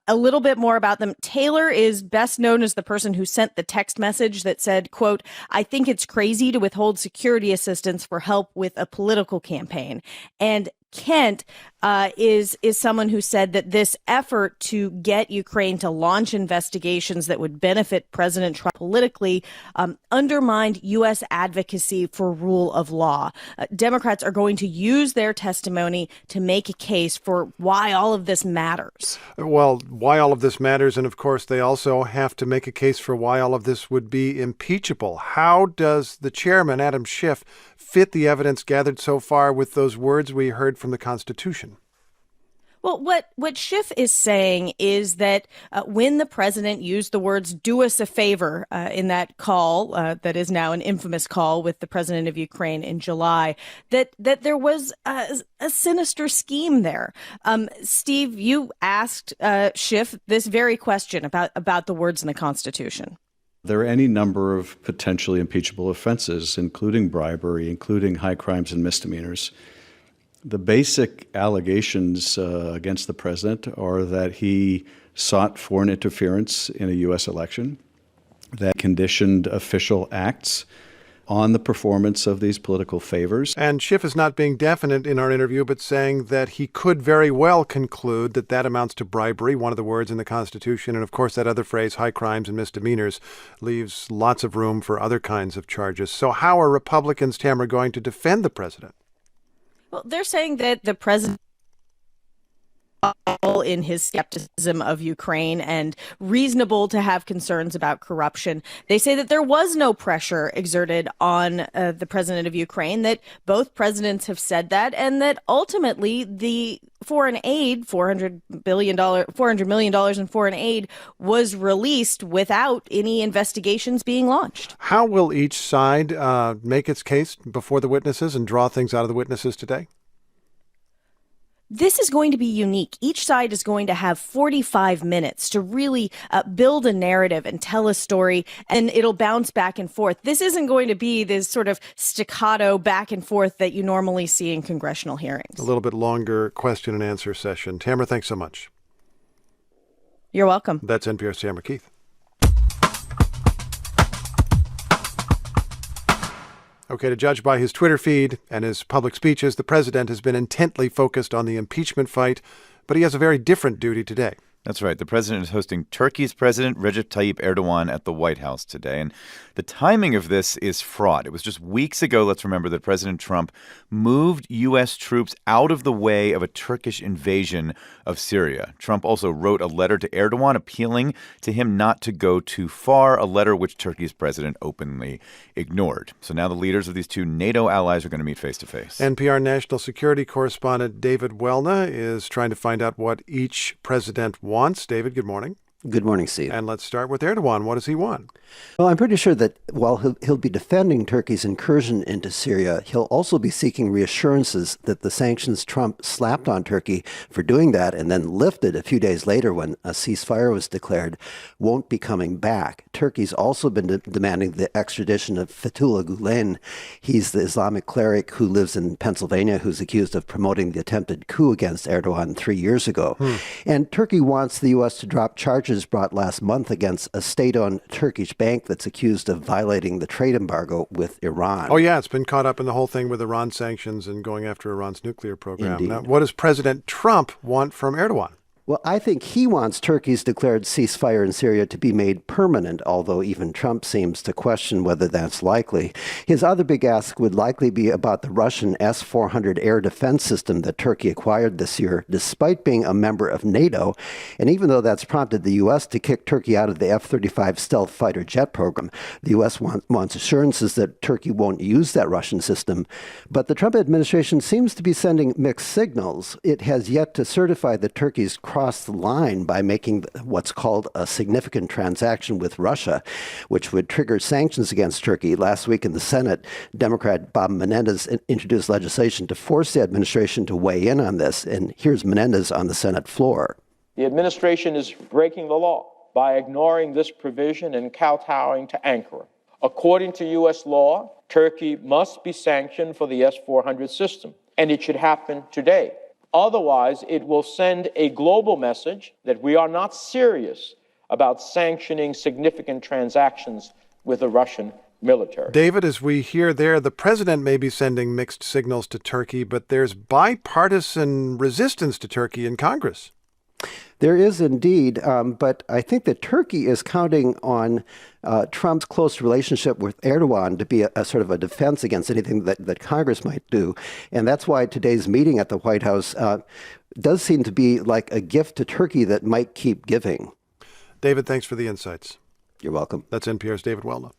A little bit more about them. Taylor is best known as the person who sent the text message that said, quote, I think it's crazy to withhold security assistance for help with a political campaign. And Kent is someone who said that this effort to get Ukraine to launch investigations that would benefit President Trump politically undermined U.S. advocacy for rule of law. Democrats are going to use their testimony to make a case for why all of this matters. Well, why all of this matters, and of course they also have to make a case for why all of this would be impeachable. How does the chairman, Adam Schiff, fit the evidence gathered so far with those words we heard from the Constitution? Well, what Schiff is saying is that when the president used the words "do us a favor" in that call that is now an infamous call with the president of Ukraine in July, that there was a sinister scheme there. Steve, you asked Schiff this very question about the words in the Constitution. There are any number of potentially impeachable offenses, including bribery, including high crimes and misdemeanors. The basic allegations against the president are that he sought foreign interference in a U.S. election, that conditioned official acts on the performance of these political favors. And Schiff is not being definite in our interview, but saying that he could very well conclude that that amounts to bribery, one of the words in the Constitution. And of course, that other phrase, high crimes and misdemeanors, leaves lots of room for other kinds of charges. So how are Republicans, Tamara, going to defend the president? Well, they're saying that the president in his skepticism of Ukraine and reasonable to have concerns about corruption. They say that there was no pressure exerted on the president of Ukraine, that both presidents have said that, and that ultimately the foreign aid, $400 million in foreign aid, was released without any investigations being launched. How will each side make its case before the witnesses and draw things out of the witnesses today? This is going to be unique. Each side is going to have 45 minutes to really build a narrative and tell a story, and it'll bounce back and forth. This isn't going to be this sort of staccato back and forth that you normally see in congressional hearings. A little bit longer question and answer session. Tamara, thanks so much. You're welcome. That's NPR's Tamara Keith. Okay, to judge by his Twitter feed and his public speeches, the president has been intently focused on the impeachment fight, but he has a very different duty today. That's right. The president is hosting Turkey's President Recep Tayyip Erdogan at the White House today. And the timing of this is fraught. It was just weeks ago, let's remember, that President Trump moved U.S. troops out of the way of a Turkish invasion of Syria. Trump also wrote a letter to Erdogan appealing to him not to go too far, a letter which Turkey's president openly ignored. So now the leaders of these two NATO allies are going to meet face to face. NPR national security correspondent David Welna is trying to find out what each president wants. David, good morning. Good morning, Steve. And let's start with Erdogan. What does he want? Well, I'm pretty sure that while he'll be defending Turkey's incursion into Syria, he'll also be seeking reassurances that the sanctions Trump slapped on Turkey for doing that and then lifted a few days later when a ceasefire was declared won't be coming back. Turkey's also been demanding the extradition of Fethullah Gulen. He's the Islamic cleric who lives in Pennsylvania who's accused of promoting the attempted coup against Erdogan 3 years ago. And Turkey wants the U.S. to drop charges brought last month against a state-owned Turkish bank that's accused of violating the trade embargo with Iran. Oh, yeah, it's been caught up in the whole thing with Iran sanctions and going after Iran's nuclear program. Indeed. Now, what does President Trump want from Erdogan? Well, I think he wants Turkey's declared ceasefire in Syria to be made permanent, although even Trump seems to question whether that's likely. His other big ask would likely be about the Russian S-400 air defense system that Turkey acquired this year, despite being a member of NATO. And even though that's prompted the U.S. to kick Turkey out of the F-35 stealth fighter jet program, the U.S. wants assurances that Turkey won't use that Russian system. But the Trump administration seems to be sending mixed signals. It has yet to certify that Turkey's crossed the line by making what's called a significant transaction with Russia, which would trigger sanctions against Turkey. Last week in the Senate, Democrat Bob Menendez introduced legislation to force the administration to weigh in on this. And here's Menendez on the Senate floor. The administration is breaking the law by ignoring this provision and kowtowing to Ankara. According to U.S. law, Turkey must be sanctioned for the S-400 system, and it should happen today. Otherwise, it will send a global message that we are not serious about sanctioning significant transactions with the Russian military. David, as we hear there, the president may be sending mixed signals to Turkey, but there's bipartisan resistance to Turkey in Congress. There is indeed, but I think that Turkey is counting on Trump's close relationship with Erdogan to be a sort of a defense against anything that Congress might do. And that's why today's meeting at the White House does seem to be like a gift to Turkey that might keep giving. David, thanks for the insights. You're welcome. That's NPR's David Welna.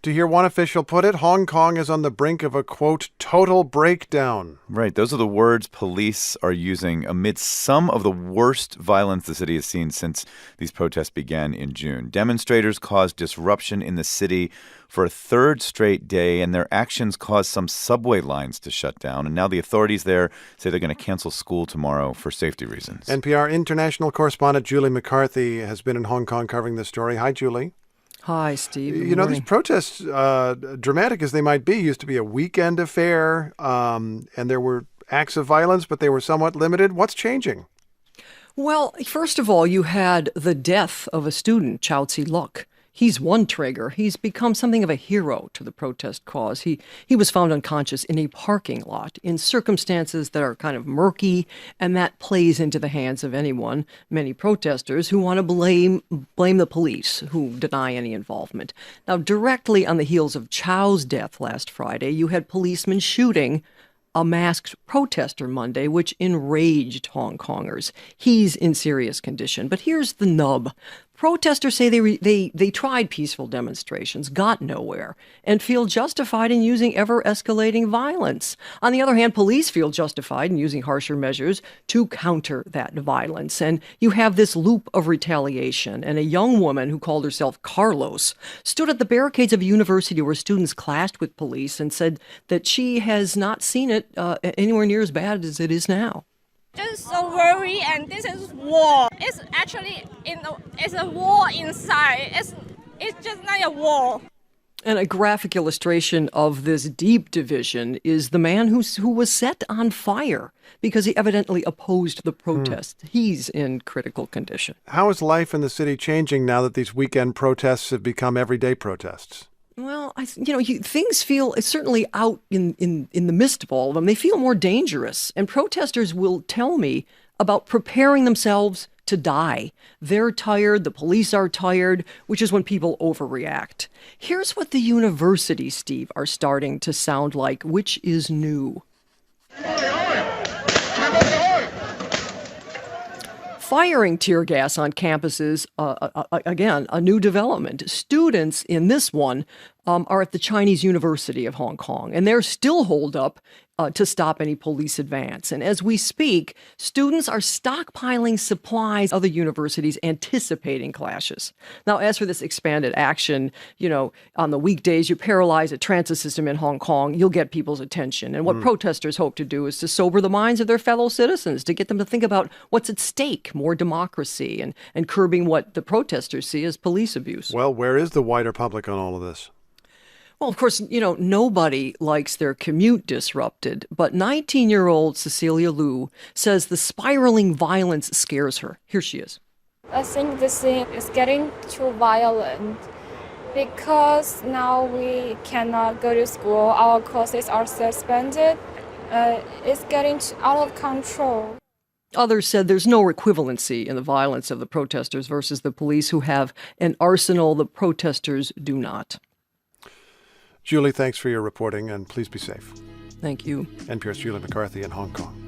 To hear one official put it, Hong Kong is on the brink of a, quote, total breakdown. Right. Those are the words police are using amid some of the worst violence the city has seen since these protests began in June. Demonstrators caused disruption in the city for a third straight day, and their actions caused some subway lines to shut down. And now the authorities there say they're going to cancel school tomorrow for safety reasons. NPR international correspondent Julie McCarthy has been in Hong Kong covering this story. Hi, Julie. Hi, Steve. Good You know, morning. these protests, dramatic as they might be, used to be a weekend affair, and there were acts of violence, but they were somewhat limited. What's changing? Well, first of all, you had the death of a student, Chao Tse-luk. He's one trigger. He's become something of a hero to the protest cause. He was found unconscious in a parking lot in circumstances that are kind of murky, and that plays into the hands of anyone, many protesters, who want to blame the police, who deny any involvement. Now, directly on the heels of Chao's death last Friday, you had policemen shooting a masked protester Monday, which enraged Hong Kongers. He's in serious condition. But here's the nub. Protesters say they tried peaceful demonstrations, got nowhere, and feel justified in using ever-escalating violence. On the other hand, police feel justified in using harsher measures to counter that violence. And you have this loop of retaliation. And a young woman who called herself Carlos stood at the barricades of a university where students clashed with police and said that she has not seen it anywhere near as bad as it is now. Just so worried, and this is war. It's actually it's a war inside. It's just not a war. And a graphic illustration of this deep division is the man who was set on fire because he evidently opposed the protest. He's in critical condition. How is life in the city changing now that these weekend protests have become everyday protests? Well, things feel, certainly out in the midst of all of them, they feel more dangerous. And protesters will tell me about preparing themselves to die. They're tired, the police are tired, which is when people overreact. Here's what the universities, Steve, are starting to sound like, which is new. Firing tear gas on campuses, again, a new development. Students in this one are at the Chinese University of Hong Kong, and they're still holed up to stop any police advance. And as we speak, students are stockpiling supplies other universities anticipating clashes. Now, as for this expanded action, on the weekdays, you paralyze a transit system in Hong Kong, you'll get people's attention. And what protesters hope to do is to sober the minds of their fellow citizens, to get them to think about what's at stake, more democracy, and curbing what the protesters see as police abuse. Well, where is the wider public on all of this? Well, of course, nobody likes their commute disrupted, but 19-year-old Cecilia Liu says the spiraling violence scares her. Here she is. I think the scene is getting too violent because now we cannot go to school. Our courses are suspended. It's getting out of control. Others said there's no equivalency in the violence of the protesters versus the police, who have an arsenal the protesters do not. Julie, thanks for your reporting, and please be safe. Thank you. NPR's Julie McCarthy in Hong Kong.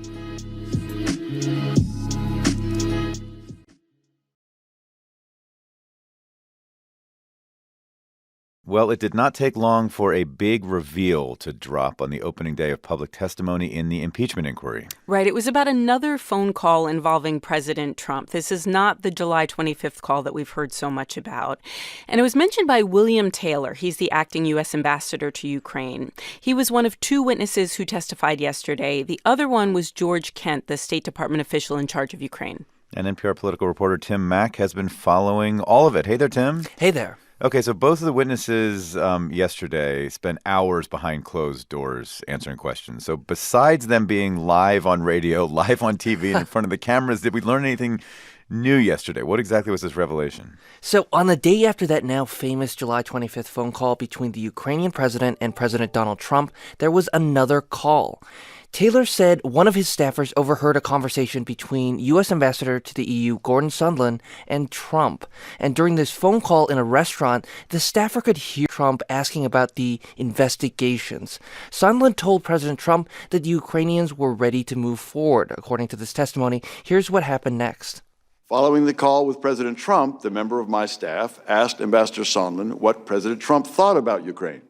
Well, it did not take long for a big reveal to drop on the opening day of public testimony in the impeachment inquiry. Right. It was about another phone call involving President Trump. This is not the July 25th call that we've heard so much about. And it was mentioned by William Taylor. He's the acting U.S. ambassador to Ukraine. He was one of two witnesses who testified yesterday. The other one was George Kent, the State Department official in charge of Ukraine. And NPR political reporter Tim Mak has been following all of it. Hey there, Tim. Hey there. Okay, so both of the witnesses yesterday spent hours behind closed doors answering questions. So besides them being live on radio, live on TV, and in front of the cameras, did we learn anything new yesterday? What exactly was this revelation? So on the day after that now famous July 25th phone call between the Ukrainian president and President Donald Trump, there was another call. Taylor said one of his staffers overheard a conversation between U.S. Ambassador to the EU, Gordon Sondland, and Trump. And during this phone call in a restaurant, the staffer could hear Trump asking about the investigations. Sondland told President Trump that the Ukrainians were ready to move forward. According to this testimony, here's what happened next. Following the call with President Trump, the member of my staff asked Ambassador Sondland what President Trump thought about Ukraine.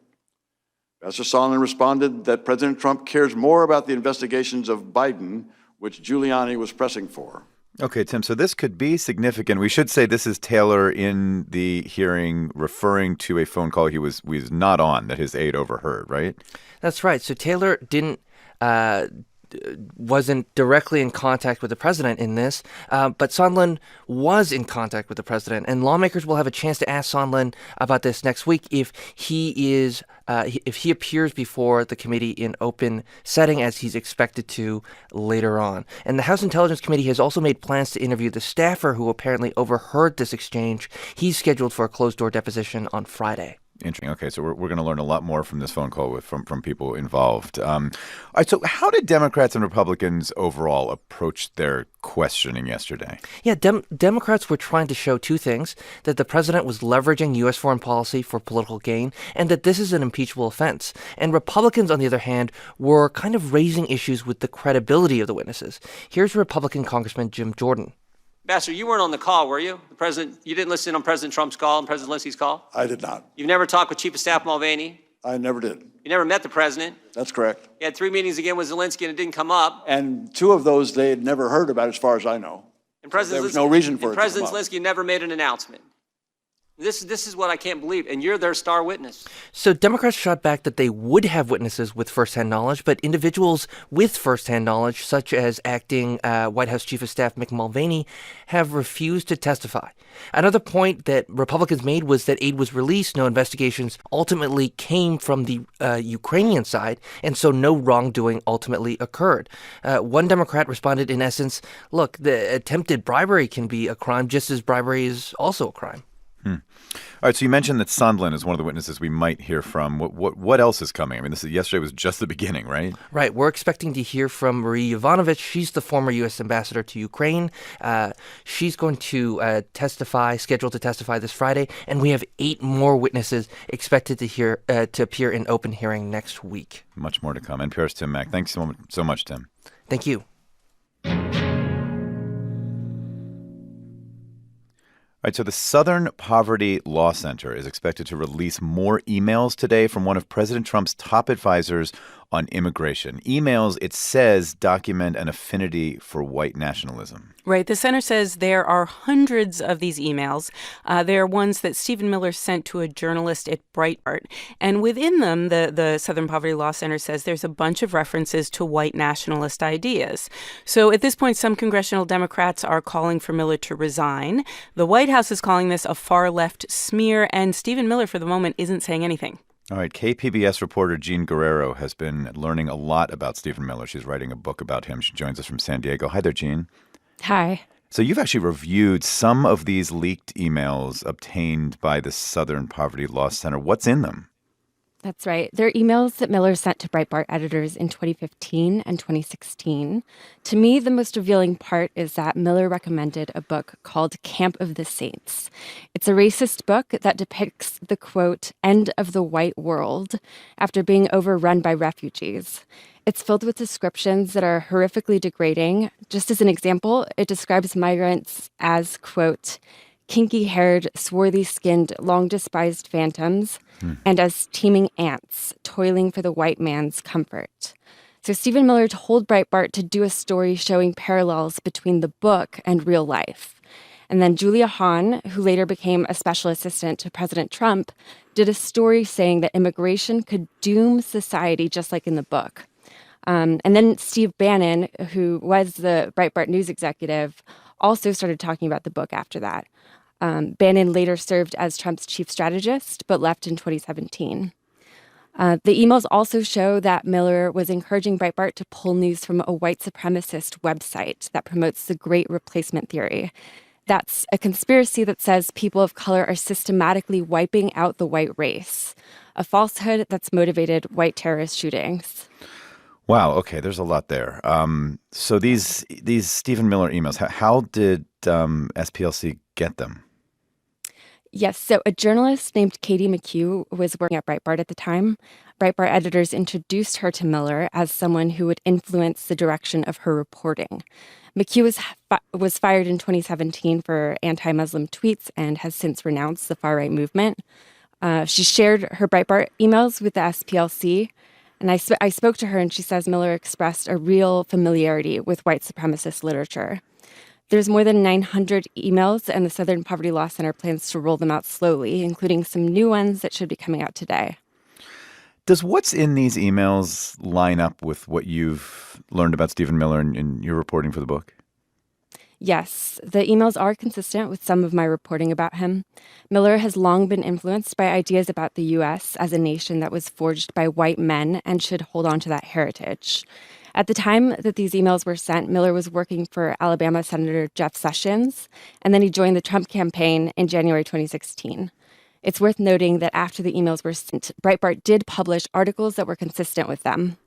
Ambassador Sondland responded that President Trump cares more about the investigations of Biden, which Giuliani was pressing for. Okay, Tim, so this could be significant. We should say this is Taylor in the hearing referring to a phone call he was not on that his aide overheard, right? That's right. So Taylor wasn't directly in contact with the president in this, but Sondland was in contact with the president, and lawmakers will have a chance to ask Sondland about this next week if he appears before the committee in open setting, as he's expected to later on. And the House Intelligence Committee has also made plans to interview the staffer who apparently overheard this exchange. He's scheduled for a closed-door deposition on Friday. Interesting. Okay, so we're going to learn a lot more from this phone call from people involved. All right, so how did Democrats and Republicans overall approach their questioning yesterday? Yeah, Democrats were trying to show two things: that the president was leveraging U.S. foreign policy for political gain, and that this is an impeachable offense. And Republicans, on the other hand, were kind of raising issues with the credibility of the witnesses. Here's Republican Congressman Jim Jordan. Ambassador, you weren't on the call, were you? You didn't listen on President Trump's call and President Zelensky's call? I did not. You've never talked with Chief of Staff Mulvaney? I never did. You never met the president? That's correct. You had 3 meetings again with Zelensky and it didn't come up. And 2 of those they had never heard about, as far as I know. And President there was no reason for it to President come up. Zelensky never made an announcement. This is what I can't believe, and you're their star witness. So Democrats shot back that they would have witnesses with firsthand knowledge, but individuals with firsthand knowledge, such as acting White House Chief of Staff Mick Mulvaney, have refused to testify. Another point that Republicans made was that aid was released, no investigations ultimately came from the Ukrainian side, and so no wrongdoing ultimately occurred. One Democrat responded in essence, look, the attempted bribery can be a crime just as bribery is also a crime. All right, so you mentioned that Sondland is one of the witnesses we might hear from. What else is coming? I mean, yesterday was just the beginning, right? Right. We're expecting to hear from Marie Yovanovitch. She's the former U.S. ambassador to Ukraine. She's going to scheduled to testify this Friday, and we have 8 more witnesses expected to appear in open hearing next week. Much more to come. NPR's Tim Mak. Thanks so much, Tim. Thank you. All right, so the Southern Poverty Law Center is expected to release more emails today from one of President Trump's top advisors on immigration. Emails, it says, document an affinity for white nationalism. Right. The center says there are hundreds of these emails. They are ones that Stephen Miller sent to a journalist at Breitbart. And within them, the Southern Poverty Law Center says there's a bunch of references to white nationalist ideas. So at this point, some congressional Democrats are calling for Miller to resign. The White House is calling this a far-left smear, and Stephen Miller, for the moment, isn't saying anything. All right, KPBS reporter Jean Guerrero has been learning a lot about Stephen Miller. She's writing a book about him. She joins us from San Diego. Hi there, Jean. Hi. So you've actually reviewed some of these leaked emails obtained by the Southern Poverty Law Center. What's in them? That's right. They're emails that Miller sent to Breitbart editors in 2015 and 2016. To me, the most revealing part is that Miller recommended a book called Camp of the Saints. It's a racist book that depicts the, quote, end of the white world after being overrun by refugees. It's filled with descriptions that are horrifically degrading. Just as an example, it describes migrants as, quote, kinky-haired, swarthy-skinned, long-despised phantoms, and as teeming ants toiling for the white man's comfort. So Stephen Miller told Breitbart to do a story showing parallels between the book and real life. And then Julia Hahn, who later became a special assistant to President Trump, did a story saying that immigration could doom society just like in the book. And then Steve Bannon, who was the Breitbart news executive, also started talking about the book after that. Bannon later served as Trump's chief strategist, but left in 2017. The emails also show that Miller was encouraging Breitbart to pull news from a white supremacist website that promotes the Great Replacement theory. That's a conspiracy that says people of color are systematically wiping out the white race, a falsehood that's motivated white terrorist shootings. Wow. Okay. There's a lot there. So these Stephen Miller emails, how did SPLC get them? Yes. So a journalist named Katie McHugh was working at Breitbart at the time. Breitbart editors introduced her to Miller as someone who would influence the direction of her reporting. McHugh was fired in 2017 for anti-Muslim tweets and has since renounced the far-right movement. She shared her Breitbart emails with the SPLC. And I spoke to her, and she says Miller expressed a real familiarity with white supremacist literature. There's more than 900 emails, and the Southern Poverty Law Center plans to roll them out slowly, including some new ones that should be coming out today. Does what's in these emails line up with what you've learned about Stephen Miller in your reporting for the book? Yes, the emails are consistent with some of my reporting about him. Miller has long been influenced by ideas about the U.S. as a nation that was forged by white men and should hold on to that heritage. At the time that these emails were sent, Miller was working for Alabama Senator Jeff Sessions, and then he joined the Trump campaign in January 2016. It's worth noting that after the emails were sent, Breitbart did publish articles that were consistent with them.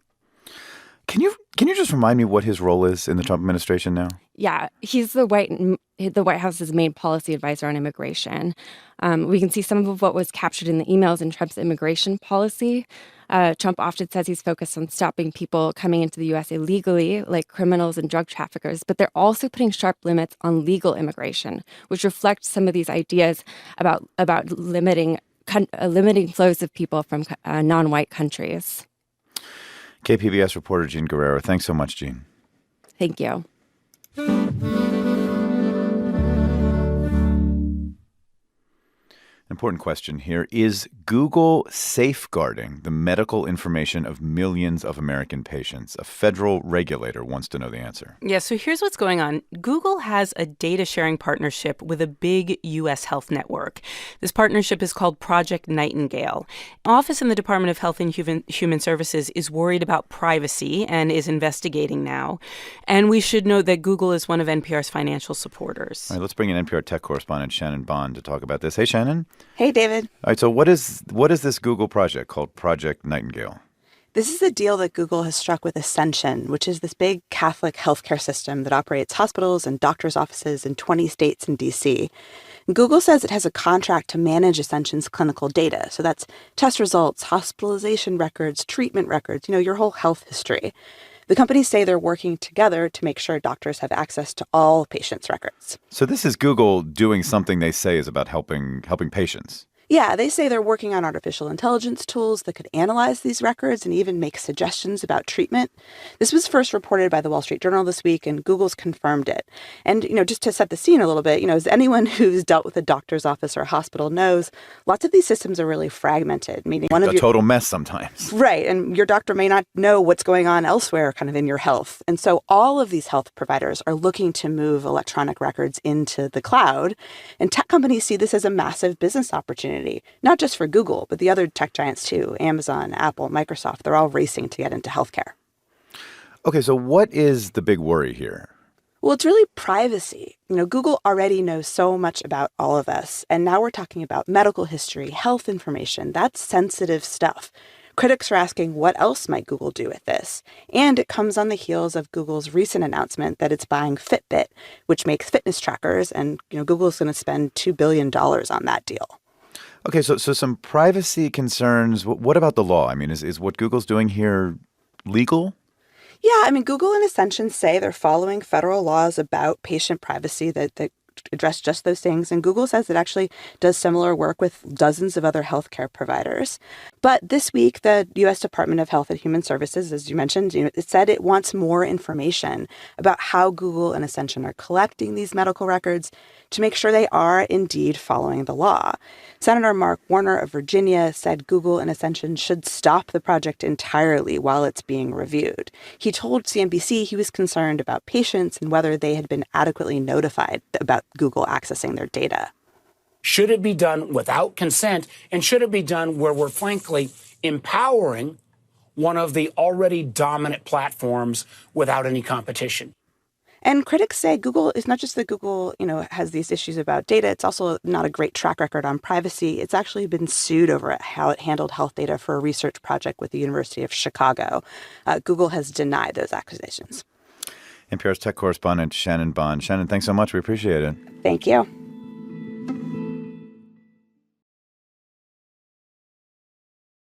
Can you just remind me what his role is in the Trump administration now? Yeah, he's the White House's main policy advisor on immigration. We can see some of what was captured in the emails in Trump's immigration policy. Trump often says he's focused on stopping people coming into the U.S. illegally, like criminals and drug traffickers, but they're also putting sharp limits on legal immigration, which reflects some of these ideas about limiting flows of people from non-white countries. KPBS reporter Jean Guerrero. Thanks so much, Jean. Thank you. Important question here. Is Google safeguarding the medical information of millions of American patients? A federal regulator wants to know the answer. Yeah, so here's what's going on. Google has a data sharing partnership with a big U.S. health network. This partnership is called Project Nightingale. Office in the Department of Health and Human Services is worried about privacy and is investigating now. And we should note that Google is one of NPR's financial supporters. All right, let's bring in NPR tech correspondent Shannon Bond to talk about this. Hey, Shannon. Hey, David. All right, so what is this Google project called Project Nightingale? This is a deal that Google has struck with Ascension, which is this big Catholic healthcare system that operates hospitals and doctors' offices in 20 states and D.C. Google says it has a contract to manage Ascension's clinical data. So that's test results, hospitalization records, treatment records, your whole health history. The companies say they're working together to make sure doctors have access to all patients' records. So this is Google doing something they say is about helping patients. Yeah, they say they're working on artificial intelligence tools that could analyze these records and even make suggestions about treatment. This was first reported by the Wall Street Journal this week, and Google's confirmed it. And, just to set the scene a little bit, as anyone who's dealt with a doctor's office or a hospital knows, lots of these systems are really fragmented, meaning A total mess sometimes. Right, and your doctor may not know what's going on elsewhere kind of in your health. And so all of these health providers are looking to move electronic records into the cloud, and tech companies see this as a massive business opportunity. Not just for Google, but the other tech giants too, Amazon, Apple, Microsoft, they're all racing to get into healthcare. Okay, so what is the big worry here? Well, it's really privacy. Google already knows so much about all of us, and now we're talking about medical history, health information. That's sensitive stuff. Critics are asking what else might Google do with this? And it comes on the heels of Google's recent announcement that it's buying Fitbit, which makes fitness trackers, and Google's going to spend $2 billion on that deal. Okay, so some privacy concerns. What about the law? I mean, is what Google's doing here legal? Yeah, Google and Ascension say they're following federal laws about patient privacy that address just those things. And Google says it actually does similar work with dozens of other healthcare providers. But this week, the U.S. Department of Health and Human Services, as you mentioned, it said it wants more information about how Google and Ascension are collecting these medical records to make sure they are indeed following the law. Senator Mark Warner of Virginia said Google and Ascension should stop the project entirely while it's being reviewed. He told CNBC he was concerned about patients and whether they had been adequately notified about Google accessing their data. Should it be done without consent? And should it be done where we're frankly empowering one of the already dominant platforms without any competition? And critics say Google is not just that Google, has these issues about data. It's also not a great track record on privacy. It's actually been sued over how it handled health data for a research project with the University of Chicago. Google has denied those accusations. NPR's tech correspondent Shannon Bond. Shannon, thanks so much. We appreciate it. Thank you.